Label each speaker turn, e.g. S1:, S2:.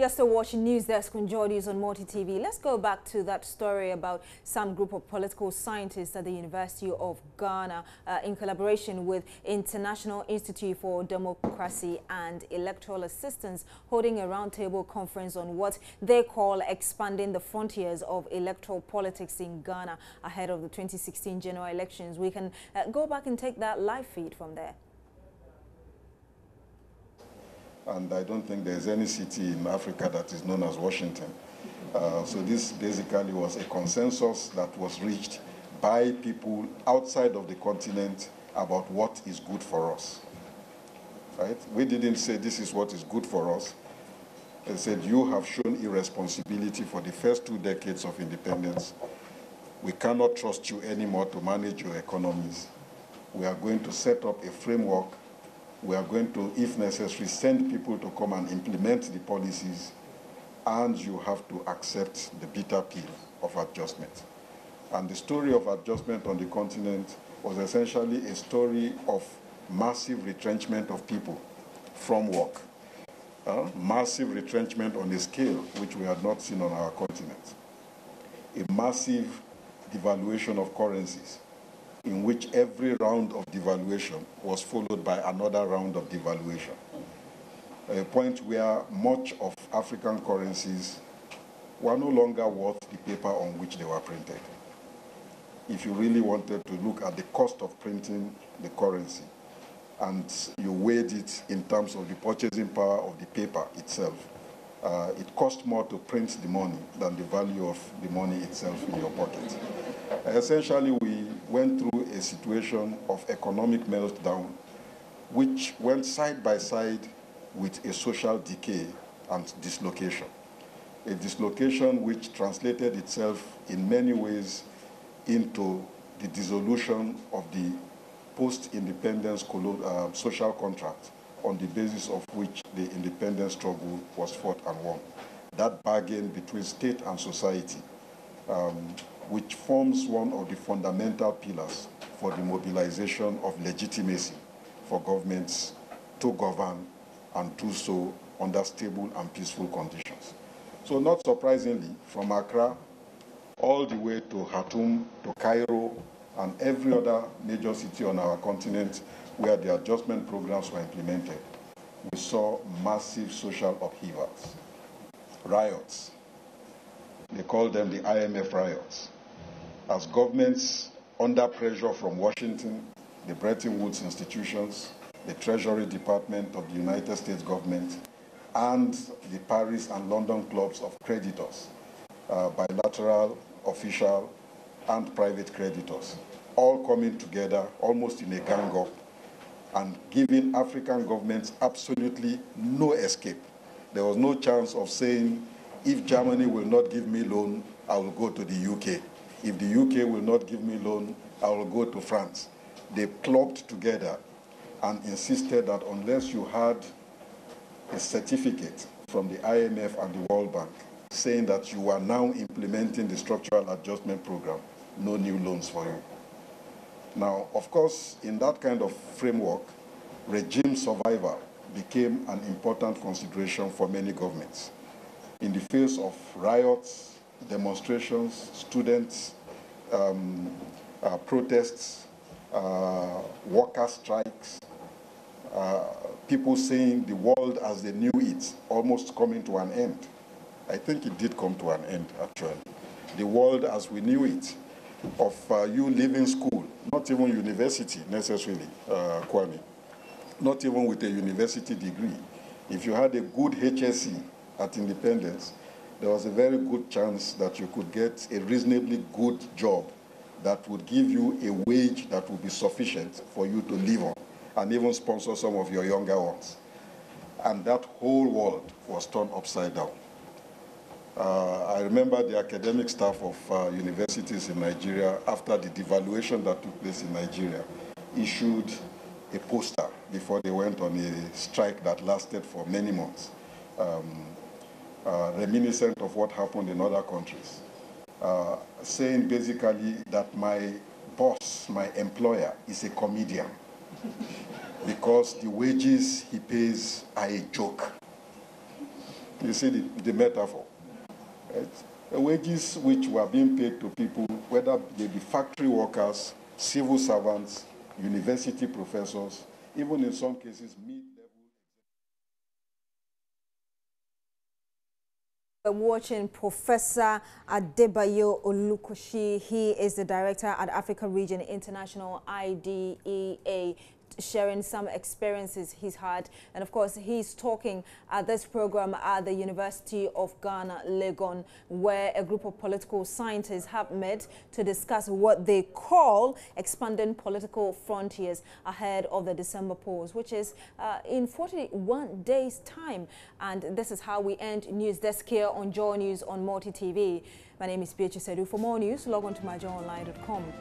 S1: You're still watching News Desk on Geordies on Multi TV. Let's go back to that story about some group of political scientists at the University of Ghana in collaboration with International Institute for Democracy and Electoral Assistance holding a roundtable conference on what they call expanding the frontiers of electoral politics in Ghana ahead of the 2016 general elections. We can go back and take that live feed from there.
S2: And I don't think there's any city in Africa that is known as Washington. So this basically was a consensus that was reached by people outside of the continent about what is good for us. Right? We didn't say this is what is good for us. They said you have shown irresponsibility for the first 2 decades of independence. We cannot trust you anymore to manage your economies. We are going to set up a framework. We are going to, if necessary, send people to come and implement the policies, and you have to accept the bitter pill of adjustment. And the story of adjustment on the continent was essentially a story of massive retrenchment of people from work. Massive retrenchment on a scale which we had not seen on our continent. A massive devaluation of currencies, in which every round of devaluation was followed by another round of devaluation. A point where much of African currencies were no longer worth the paper on which they were printed. If you really wanted to look at the cost of printing the currency, and you weighed it in terms of the purchasing power of the paper itself, it cost more to print the money than the value of the money itself in your pocket. Essentially, we went through a situation of economic meltdown, which went side by side with a social decay and dislocation. A dislocation which translated itself in many ways into the dissolution of the post-independence social contract on the basis of which the independence struggle was fought and won. That bargain between state and society, which forms one of the fundamental pillars for the mobilization of legitimacy for governments to govern and do so under stable and peaceful conditions. So not surprisingly, from Accra all the way to Khartoum, to Cairo, and every other major city on our continent where the adjustment programs were implemented, we saw massive social upheavals, riots. They call them the IMF riots. As governments, under pressure from Washington, the Bretton Woods institutions, the Treasury Department of the United States government, and the Paris and London clubs of creditors, bilateral, official, and private creditors, all coming together almost in a gang-up and giving African governments absolutely no escape. There was no chance of saying, if Germany will not give me loan, I will go to the UK. If the UK will not give me loan, I will go to France. They clubbed together and insisted that unless you had a certificate from the IMF and the World Bank saying that you are now implementing the structural adjustment program, no new loans for you. Now, of course, in that kind of framework, regime survival became an important consideration for many governments. In the face of riots, demonstrations, students, protests, worker strikes, people saying the world as they knew it almost coming to an end. I think it did come to an end, actually. The world as we knew it, of you leaving school, not even university necessarily, Kwame, not even with a university degree. If you had a good HSC at independence, there was a very good chance that you could get a reasonably good job that would give you a wage that would be sufficient for you to live on and even sponsor some of your younger ones. And that whole world was turned upside down. I remember the academic staff of universities in Nigeria, after the devaluation that took place in Nigeria, issued a poster before they went on a strike that lasted for many months, reminiscent of what happened in other countries, saying basically that my boss, my employer, is a comedian because the wages he pays are a joke. You see the metaphor. Right? The wages which were being paid to people, whether they be factory workers, civil servants, university professors, even in some cases mid-level.
S1: We're watching Professor Adebayo Olukoshi. He is the director at Africa Region International IDEA, sharing some experiences he's had. And of course, he's talking at this program at the University of Ghana, Legon, where a group of political scientists have met to discuss what they call expanding political frontiers ahead of the December polls, which is in 41 days' time. And this is how we end News Desk here on Joy News on Multi TV. My name is Beatrice Sedu. For more news, log on to myjoyonline.com.